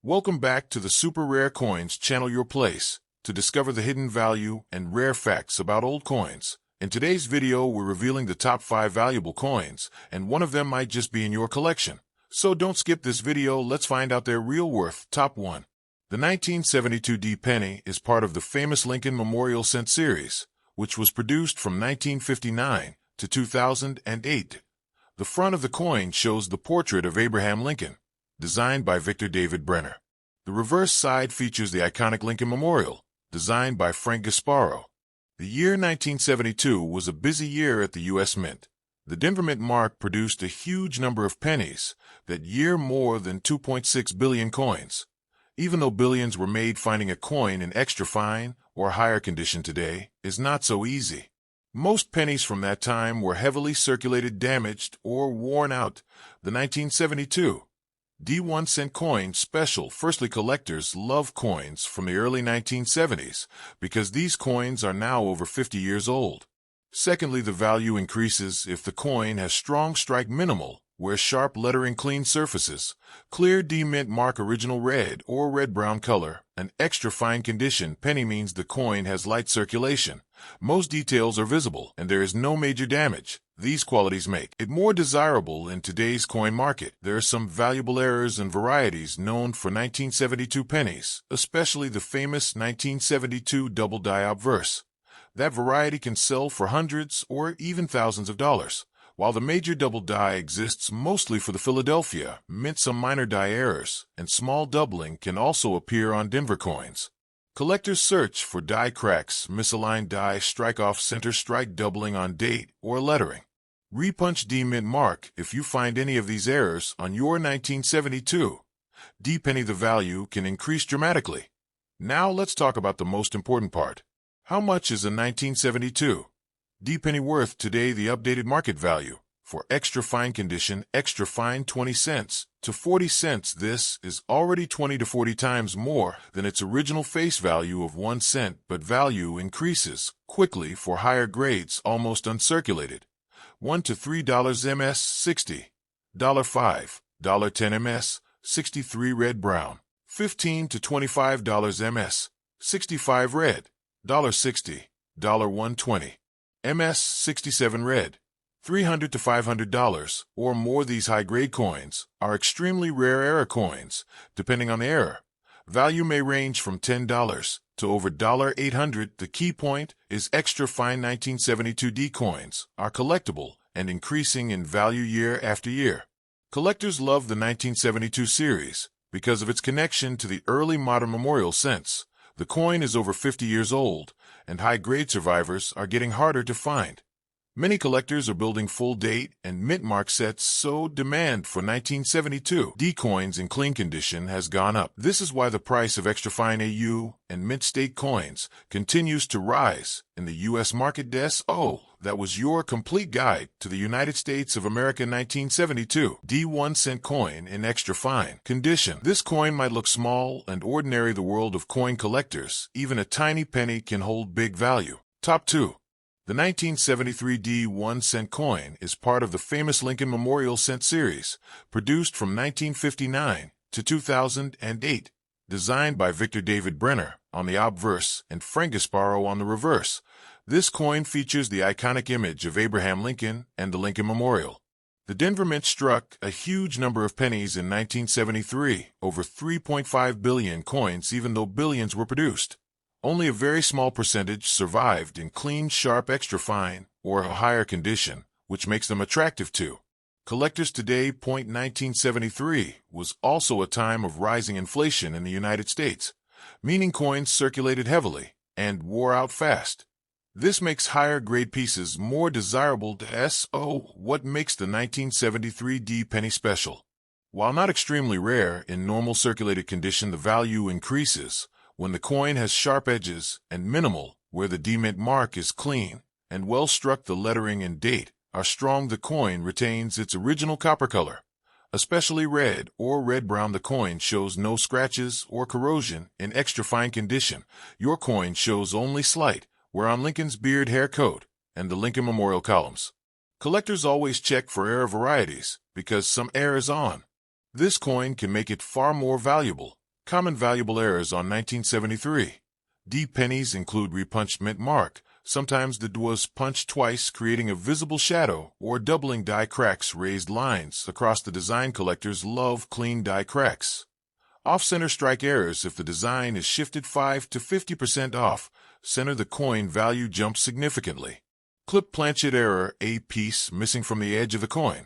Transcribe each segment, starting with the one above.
Welcome back to the Super Rare Coins channel, your place to discover the hidden value and rare facts about old coins. In today's video, we're revealing the top 5 valuable coins, and one of them might just be in your collection. So don't skip this video, let's find out their real worth. Top 1. The 1972 D penny is part of the famous Lincoln Memorial Cent series, which was produced from 1959 to 2008. The front of the coin shows the portrait of Abraham Lincoln, designed by Victor David Brenner. The reverse side features the iconic Lincoln Memorial, designed by Frank Gasparo. The year 1972 was a busy year at the U.S. Mint. The Denver Mint Mark produced a huge number of pennies that year, more than 2.6 billion coins. Even though billions were made, finding a coin in extra fine or higher condition today is not so easy. Most pennies from that time were heavily circulated, damaged, or worn out. The 1972 D1 cent coin special. Firstly, collectors love coins from the early 1970s because these coins are now over 50 years old. Secondly, the value increases if the coin has strong strike, minimal wear, sharp lettering, clean surfaces, clear D mint mark, original red or red-brown color, an extra fine condition. Penny means the coin has light circulation. Most details are visible, and there is no major damage. These qualities make it more desirable in today's coin market. There are some valuable errors and varieties known for 1972 pennies, especially the famous 1972 double die obverse. That variety can sell for hundreds or even thousands of dollars, while the major double die exists mostly for the Philadelphia Mint. Some minor die errors and small doubling can also appear on Denver coins. Collectors search for die cracks, misaligned die, strike off center, strike doubling on date or lettering. Repunch D mint mark if you find any of these errors on your 1972 D penny. The value can increase dramatically. Now let's talk about the most important part. How much is a 1972 D penny worth today? The updated market value for extra fine condition, extra fine, 20 cents to 40 cents. This is already 20 to 40 times more than its original face value of 1 cent, but value increases quickly for higher grades, almost uncirculated. $1 to $3 ms, $60, $5, $10 ms, 63 red brown, $15 to $25 ms, 65 red, $60, $120 ms, 67 red, $300 to $500 or more. These high-grade coins are extremely rare error coins. Depending on the error, value may range from $10 to over $800. The key point is extra fine 1972 D coins are collectible and increasing in value year after year. Collectors love the 1972 series because of its connection to the early modern memorial cents. The coin is over 50 years old, and high-grade survivors are getting harder to find. Many collectors are building full date and mint mark sets, so demand for 1972 D coins in clean condition has gone up. This is why the price of extra fine AU and mint state coins continues to rise in the U.S. market. That was your complete guide to the United States of America 1972 D1 cent coin in extra fine condition. This coin might look small and ordinary. The world of coin collectors, even a tiny penny can hold big value. Top 2. The 1973 D1 cent coin is part of the famous Lincoln Memorial Cent series, produced from 1959 to 2008. Designed by Victor David Brenner on the obverse and Frank Gasparo on the reverse, this coin features the iconic image of Abraham Lincoln and the Lincoln Memorial. The Denver Mint struck a huge number of pennies in 1973, over 3.5 billion coins. Even though billions were produced, only a very small percentage survived in clean, sharp, extra fine, or a higher condition, which makes them attractive to collectors today. 1973 was also a time of rising inflation in the United States, meaning coins circulated heavily and wore out fast. This makes higher grade pieces more desirable to what makes the 1973 D penny special. While not extremely rare in normal circulated condition, the value increases when the coin has sharp edges and minimal where the D mint mark is clean and well struck. The lettering and date are strong. The coin retains its original copper color, especially red or red-brown. The coin shows no scratches or corrosion in extra fine condition. Your coin shows only slight wear on Lincoln's beard, hair coat, and the Lincoln Memorial columns. Collectors always check for error varieties because some errors on this coin can make it far more valuable. Common valuable errors on 1973. D pennies include repunched mint mark. Sometimes the D was punched twice, creating a visible shadow, or doubling die cracks, raised lines across the design. Collectors love clean die cracks. Off-center strike errors. If the design is shifted 5 to 50% off center, the coin value jumps significantly. Clip planchet error. A piece missing from the edge of the coin.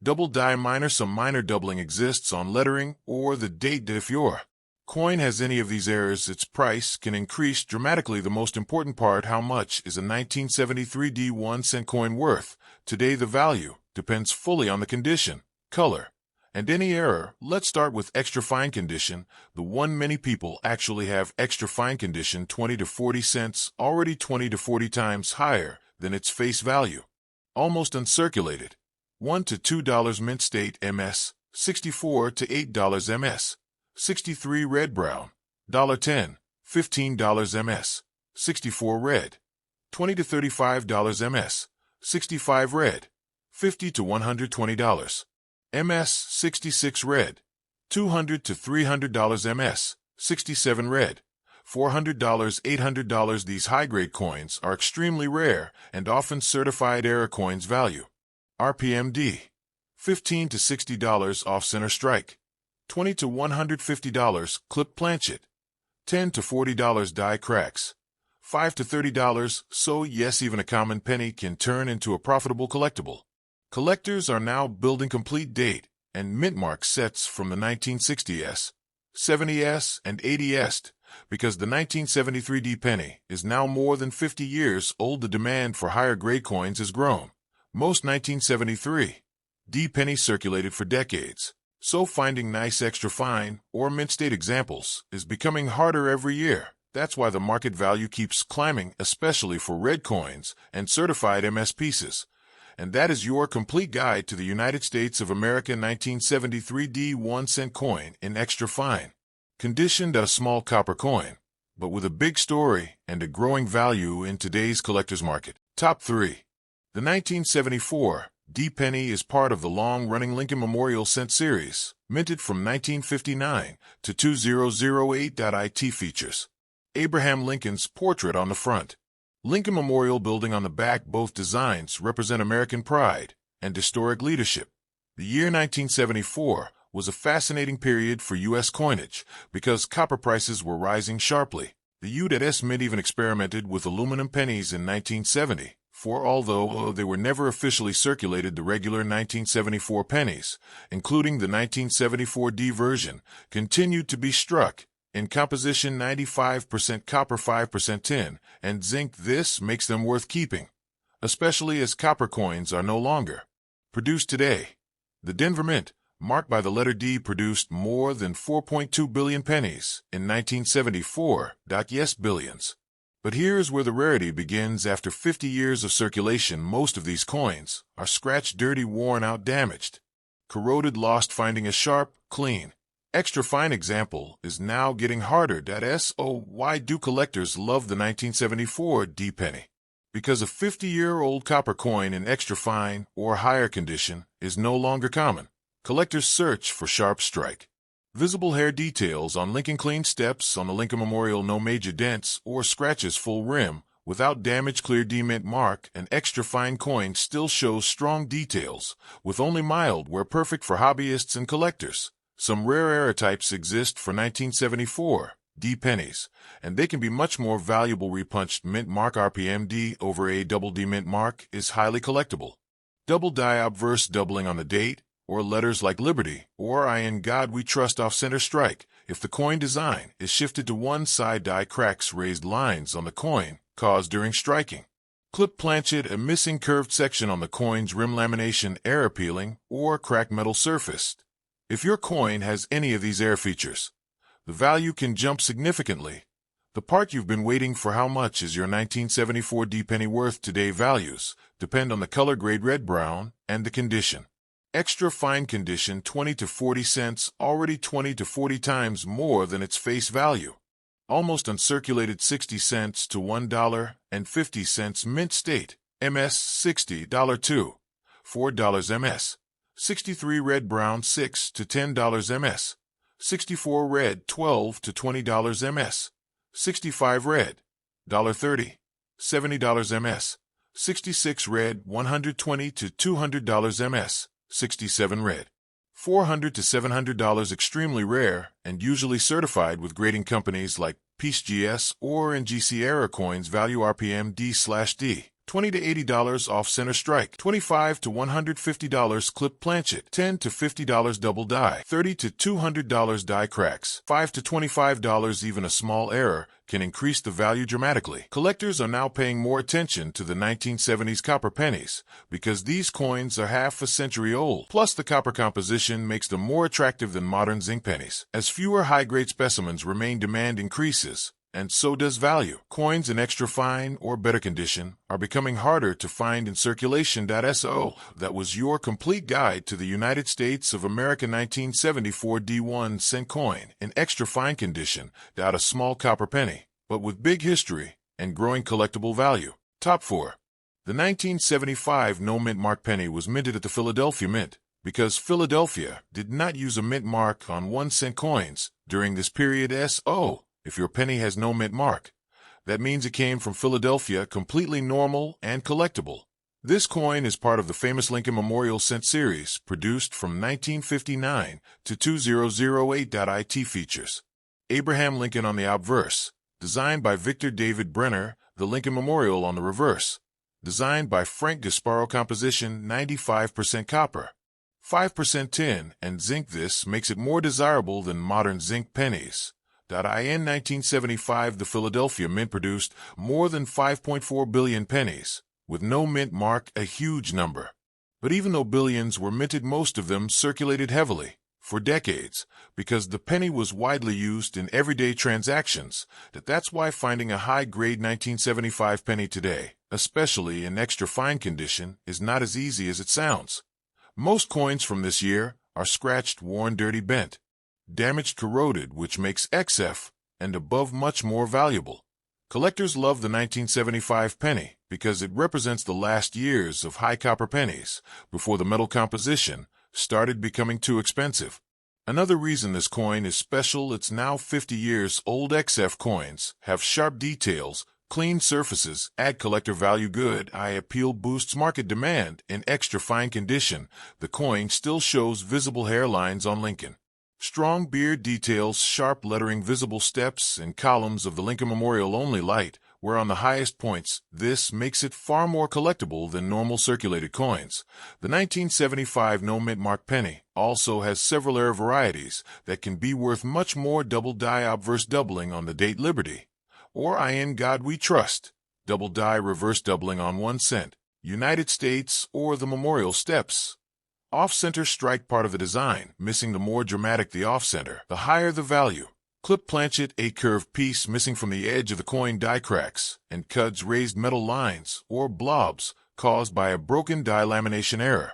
Double die minor. Some minor doubling exists on lettering or the date. If your coin has any of these errors, its price can increase dramatically. The most important part: how much is a 1973 D 1-cent coin worth? Today the value depends fully on the condition, color, and any error. Let's start with extra fine condition, the one many people actually have. Extra fine condition, 20 to 40 cents, already 20 to 40 times higher than its face value. Almost uncirculated, $1 to $2 mint state MS, $64 to $8 MS. 63 red brown, $10, $15 MS, 64 red, $20 to $35 MS, 65 red, $50 to $120 MS, 66 red, $200 to $300 MS, 67 red, $400, $800. These high-grade coins are extremely rare and often certified error coins. Value RPMD, $15 to $60 off-center strike, $20 to $150 clip planchet, $10 to $40 die cracks, $5 to $30. So yes, even a common penny can turn into a profitable collectible. Collectors are now building complete date and mint mark sets from the 1960s, 70s, and 80s, because the 1973 D penny is now more than 50 years old. The demand for higher grade coins has grown. Most 1973 D pennies circulated for decades, so finding nice extra fine or mint state examples is becoming harder every year. That's why the market value keeps climbing, especially for red coins and certified MS pieces. And that is your complete guide to the United States of America 1973 D 1-cent coin in extra fine condition. A small copper coin, but with a big story and a growing value in today's collector's market. Top 3. The 1974 D penny is part of the long-running Lincoln Memorial Cent series, minted from 1959 to 2008. It features Abraham Lincoln's portrait on the front, Lincoln Memorial Building on the back. Both designs represent American pride and historic leadership. The year 1974 was a fascinating period for U.S. coinage because copper prices were rising sharply. The U.S. Mint even experimented with aluminum pennies in 1970. Although they were never officially circulated, the regular 1974 pennies, including the 1974 D version, continued to be struck. In composition, 95% copper, 5% tin, and zinc. This makes them worth keeping, especially as copper coins are no longer produced today. The Denver Mint, marked by the letter D, produced more than 4.2 billion pennies in 1974. Yes, billions. But here's where the rarity begins. After 50 years of circulation, most of these coins are scratched, dirty, worn out, damaged, corroded, lost. Finding a sharp, clean, extra fine example is now getting harder. So why do collectors love the 1974 D penny? Because a 50-year-old copper coin in extra fine or higher condition is no longer common. Collectors search for sharp strike, visible hair details on Lincoln, clean steps on the Lincoln Memorial, no major dents or scratches, full rim without damage, clear D mint mark. An extra fine coin still shows strong details with only mild wear, perfect for hobbyists and collectors. Some rare error types exist for 1974 D pennies, and they can be much more valuable. Repunched mint mark RPMD over a double D mint mark is highly collectible. Double die obverse, doubling on the date or letters like Liberty or I in God We Trust. Off-center strike. If the coin design is shifted to one side, die cracks, raised lines on the coin caused during striking. Clip planchet, a missing curved section on the coin's rim. Lamination, error peeling or cracked metal surface. If your coin has any of these error features, the value can jump significantly. The part you've been waiting for: how much is your 1974 D penny worth today? Values depend on the color, grade red, brown, and the condition. Extra fine condition, 20 to 40 cents, already 20 to 40 times more than its face value. Almost uncirculated, 60 cents to $1.50 mint state, MS, $60 to $4 MS. 63 red brown, $6 to $10 MS. 64 red, $12 to $20 ms. 65 red, $30, $70 ms. 66 red, $120 to $200 ms. 67 red, $400 to $700, extremely rare and usually certified with grading companies like PGS or NGC Era Coins. Value RPM D/D. $20 to $80 off-center strike, $25 to $150 clip planchet, $10 to $50 double die, $30 to $200 die cracks, $5 to $25. Even a small error can increase the value dramatically. Collectors are now paying more attention to the 1970s copper pennies because these coins are half a century old. Plus, the copper composition makes them more attractive than modern zinc pennies. As fewer high-grade specimens remain, demand increases, and so does value. Coins in extra fine or better condition are becoming harder to find in circulation. So that was your complete guide to the United States of America 1974 D1 cent coin in extra fine condition. A small copper penny, but with big history and growing collectible value. Top 4. The 1975 no mint mark penny was minted at the Philadelphia Mint because Philadelphia did not use a mint mark on 1 cent coins during this period. If your penny has no mint mark, that means it came from Philadelphia, completely normal and collectible. This coin is part of the famous Lincoln Memorial cent series, produced from 1959 to 2008. It features Abraham Lincoln on the obverse, designed by Victor David Brenner, the Lincoln Memorial on the reverse, designed by Frank Gasparo. Composition 95% copper, 5% tin, and zinc. This makes it more desirable than modern zinc pennies. In 1975, the Philadelphia Mint produced more than 5.4 billion pennies, with no mint mark, a huge number. But even though billions were minted, most of them circulated heavily for decades because the penny was widely used in everyday transactions. That's why finding a high-grade 1975 penny today, especially in extra fine condition, is not as easy as it sounds. Most coins from this year are scratched, worn, dirty, bent, damaged, corroded, which makes XF and above much more valuable. Collectors love the 1975 penny because it represents the last years of high copper pennies before the metal composition started becoming too expensive. Another reason this coin is special: it's now 50 years old. XF coins have sharp details, clean surfaces, add collector value. Good eye appeal boosts market demand. In extra fine condition, the coin still shows visible hairlines on Lincoln, strong beard details, sharp lettering, visible steps and columns of the Lincoln Memorial. Only light were on the highest points. This makes it far more collectible than normal circulated coins. The 1975 no mint mark penny also has several rare varieties that can be worth much more. Double die obverse doubling on the date Liberty, or In God We Trust. Double die reverse doubling on 1 cent, United States, or the Memorial Steps. Off-center strike, part of the design, missing. The more dramatic the off-center, the higher the value. Clip planchet, a curved piece missing from the edge of the coin. Die cracks and cuds, raised metal lines or blobs caused by a broken die lamination error.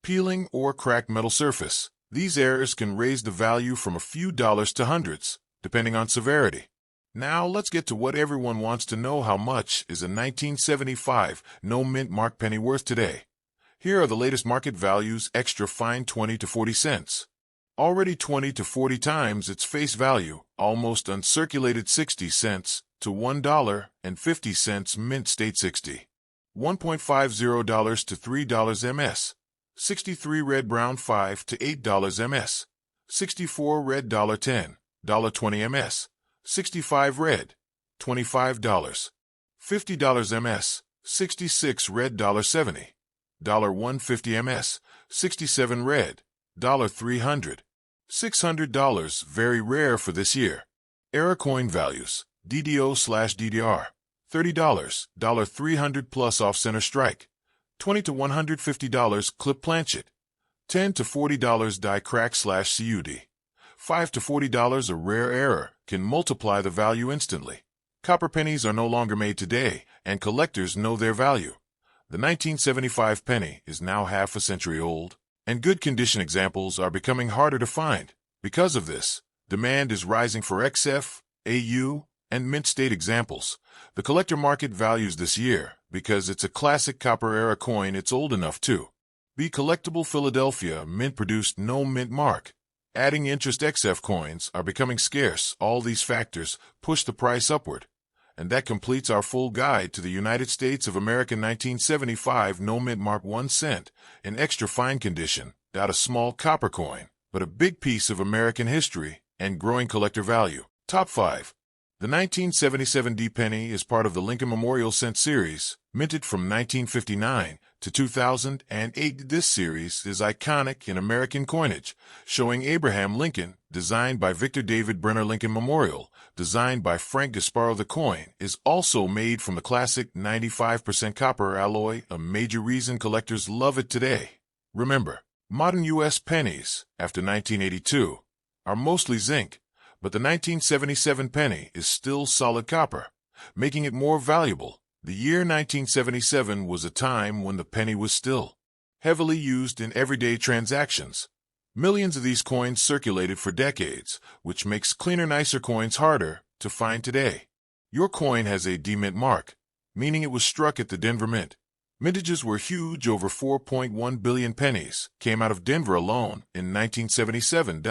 Peeling or cracked metal surface. These errors can raise the value from a few dollars to hundreds, depending on severity. Now let's get to what everyone wants to know: how much is a 1975 no mint mark penny worth today? Here are the latest market values. Extra fine, 20 to 40 cents. Already 20 to 40 times its face value. Almost uncirculated, 60 cents to $1.50. Mint state, 60. $1.50 to $3 ms. 63 red brown, $5 to $8 ms. 64 red, $10, $20 ms. 65 red, $25, $50 ms. 66 red, $70, $150 ms. 67 red, $300, $600. Very rare for this year. Era coin values: DDO/DDR, $30, $300 plus off-center strike, $20 to $150 clip planchet, $10 to $40 die crack/CUD, $5 to $40. A rare error can multiply the value instantly. Copper pennies are no longer made today, and collectors know their value. The 1975 penny is now half a century old, and good condition examples are becoming harder to find. Because of this, demand is rising for XF, AU, and mint state examples. The collector market values this year because it's a classic copper era coin. It's old enough to be collectible. Philadelphia Mint produced no mint mark. Adding interest XF coins are becoming scarce. All these factors push the price upward. And that completes our full guide to the United States of America 1975 no mint mark 1 cent in extra fine condition. Not a small copper coin, but a big piece of American history and growing collector value. Top 5. The 1977 D penny is part of the Lincoln Memorial Cent series, minted from 1959 to 2008. This series is iconic in American coinage, showing Abraham Lincoln, designed by Victor David Brenner. Lincoln Memorial, designed by Frank Gasparo. The coin is also made from the classic 95% copper alloy, a major reason collectors love it today. Remember, modern US pennies, after 1982, are mostly zinc, but the 1977 penny is still solid copper, making it more valuable. The year 1977 was a time when the penny was still heavily used in everyday transactions. Millions of these coins circulated for decades, which makes cleaner, nicer coins harder to find today. Your coin has a D mint mark, meaning it was struck at the Denver Mint. Mintages were huge. Over 4.1 billion pennies came out of Denver alone in 1977.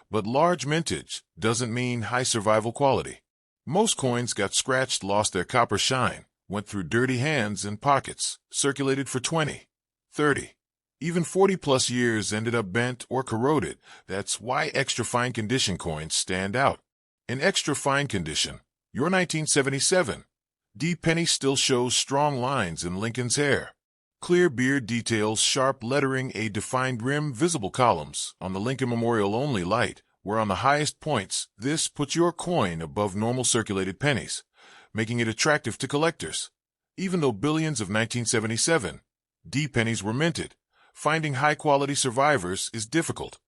But large mintage doesn't mean high survival quality. Most coins got scratched, lost their copper shine, went through dirty hands and pockets, circulated for 20, 30, even 40+ years, ended up bent or corroded. That's why extra fine condition coins stand out. In extra fine condition, your 1977 D penny still shows strong lines in Lincoln's hair, clear beard details, sharp lettering, a defined rim, visible columns on the Lincoln Memorial. Only light were on the highest points. This puts your coin above normal circulated pennies, making it attractive to collectors. Even though billions of 1977 D pennies were minted, finding high-quality survivors is difficult.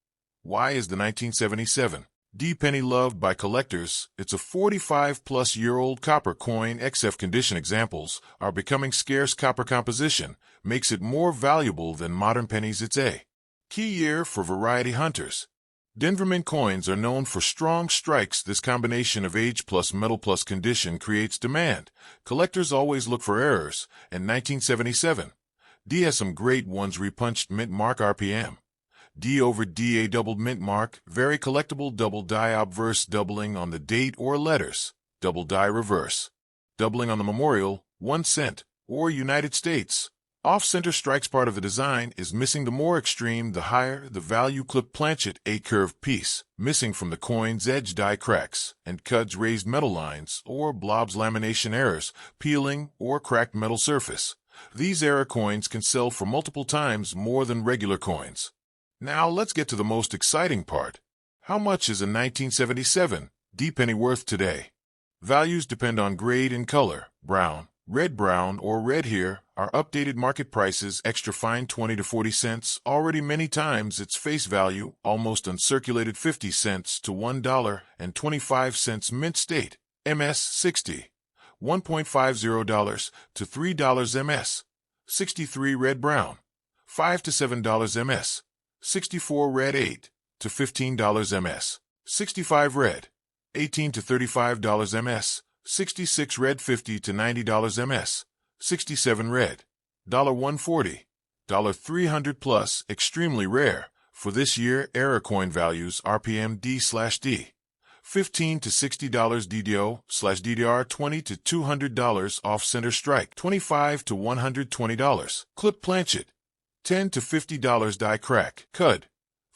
Why is the 1977 D penny loved by collectors? It's a 45+-year-old copper coin. XF condition examples are becoming scarce. Copper composition makes it more valuable than modern pennies. It's a key year for variety hunters. Denver Mint coins are known for strong strikes. This combination of age plus metal plus condition creates demand. Collectors always look for errors, and 1977 D has some great ones. Repunched mint mark RPM. D over DA doubled mint mark, very collectible. Double die obverse, doubling on the date or letters. Double die reverse, doubling on the memorial, 1 cent, or United States. Off-center strikes. Part of the design is missing. The more extreme, the higher the value. Clip planchet, a curved piece, missing from the coin's edge. Die cracks and cuts, raised metal lines, or blobs. Lamination errors, peeling or cracked metal surface. These error coins can sell for multiple times more than regular coins. Now let's get to the most exciting part. How much is a 1977 D penny worth today? Values depend on grade and color. Brown, red-brown, or red. Here are updated market prices. Extra fine 20 to 40 cents, already many times its face value. Almost uncirculated 50 cents to $1.25. Mint state MS 60, $1.50 to $3 MS. 63 red-brown, $5 to $7 MS. 64 red, $8 to $15 MS. 65 red, $18 to $35 MS. 66 red, $50 to $90 MS. 67 red, $1.40, $300+. Extremely rare for this year. Error coin values. RPM D/D, $15 to $60 DDO/DDR, $20 to $200 off-center strike, $25 to $120. Clip planchet, $10 to $50 die crack. Cud,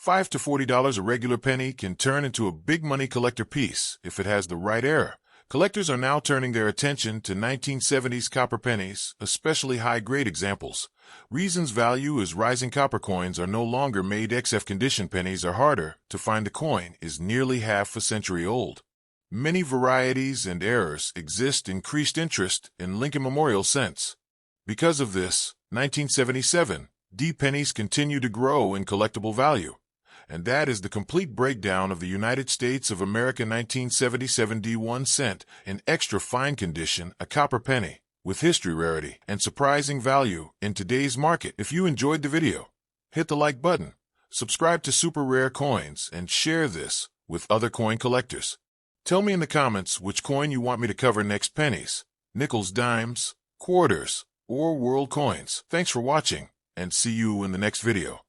$5 to $40. A regular penny can turn into a big money collector piece if it has the right error. Collectors are now turning their attention to 1970s copper pennies, especially high-grade examples. Reasons value is rising. Copper coins are no longer made. XF condition pennies are harder to find. The coin is nearly half a century old. Many varieties and errors exist. Increased interest in Lincoln Memorial cents. Because of this, 1977 D pennies continue to grow in collectible value. And that is the complete breakdown of the United States of America 1977 D 1 cent in extra fine condition, a copper penny with history, rarity, and surprising value in today's market. If you enjoyed the video, hit the like button, subscribe to Super Rare Coins, and share this with other coin collectors. Tell me in the comments which coin you want me to cover next. Pennies, nickels, dimes, quarters, or world coins. Thanks for watching, and see you in the next video.